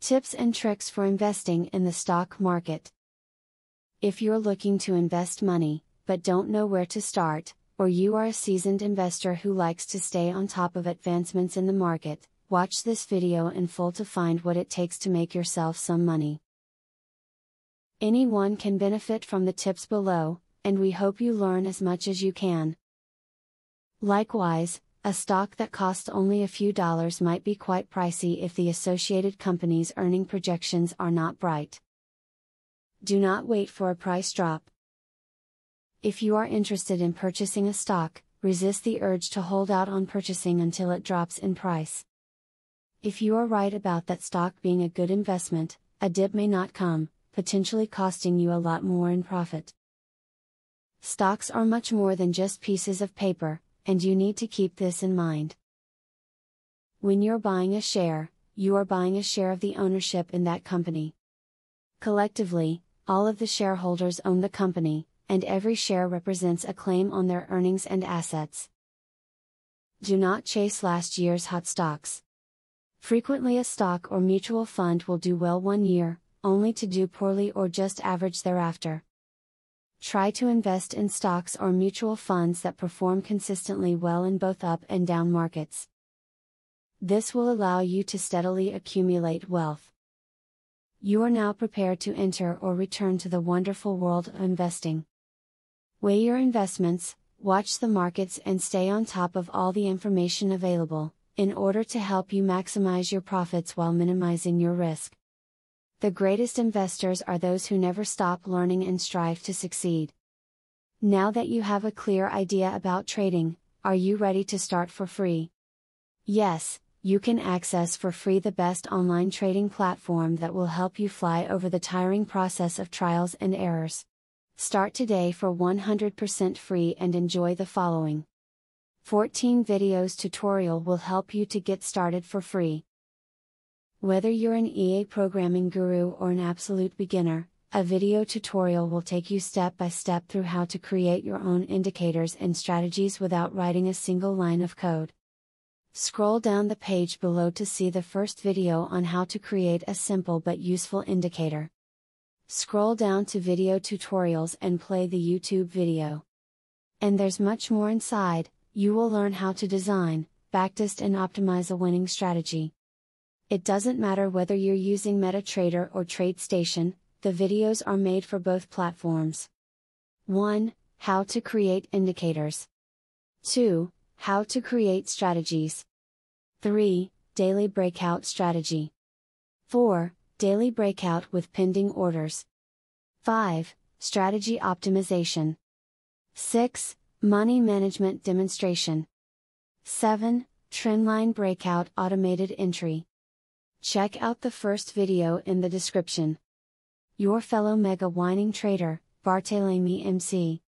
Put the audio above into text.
Tips and tricks for investing in the stock market. If you're looking to invest money, but don't know where to start, or you are a seasoned investor who likes to stay on top of advancements in the market, watch this video in full to find what it takes to make yourself some money. Anyone can benefit from the tips below, and we hope you learn as much as you can. Likewise, a stock that costs only a few dollars might be quite pricey if the associated company's earning projections are not bright. Do not wait for a price drop. If you are interested in purchasing a stock, resist the urge to hold out on purchasing until it drops in price. If you are right about that stock being a good investment, a dip may not come, potentially costing you a lot more in profit. Stocks are much more than just pieces of paper, and you need to keep this in mind. When you're buying a share, you are buying a share of the ownership in that company. Collectively, all of the shareholders own the company, and every share represents a claim on their earnings and assets. Do not chase last year's hot stocks. Frequently, a stock or mutual fund will do well one year, only to do poorly or just average thereafter. Try to invest in stocks or mutual funds that perform consistently well in both up and down markets. This will allow you to steadily accumulate wealth. You are now prepared to enter or return to the wonderful world of investing. Weigh your investments, watch the markets, and stay on top of all the information available, in order to help you maximize your profits while minimizing your risk. The greatest investors are those who never stop learning and strive to succeed. Now that you have a clear idea about trading, are you ready to start for free? Yes, you can access for free the best online trading platform that will help you fly over the tiring process of trials and errors. Start today for 100% free and enjoy the following 14 videos tutorial will help you to get started for free. Whether you're an EA programming guru or an absolute beginner, a video tutorial will take you step by step through how to create your own indicators and strategies without writing a single line of code. Scroll down the page below to see the first video on how to create a simple but useful indicator. Scroll down to video tutorials and play the YouTube video. And there's much more inside. You will learn how to design, backtest, and optimize a winning strategy. It doesn't matter whether you're using MetaTrader or TradeStation, the videos are made for both platforms. 1. How to create indicators. 2. How to create strategies. 3. Daily breakout strategy. 4. Daily breakout with pending orders. 5. Strategy optimization. 6. Money management demonstration. 7. Trendline breakout automated entry. Check out the first video in the description. Your fellow mega winning trader, Barthelemy MC.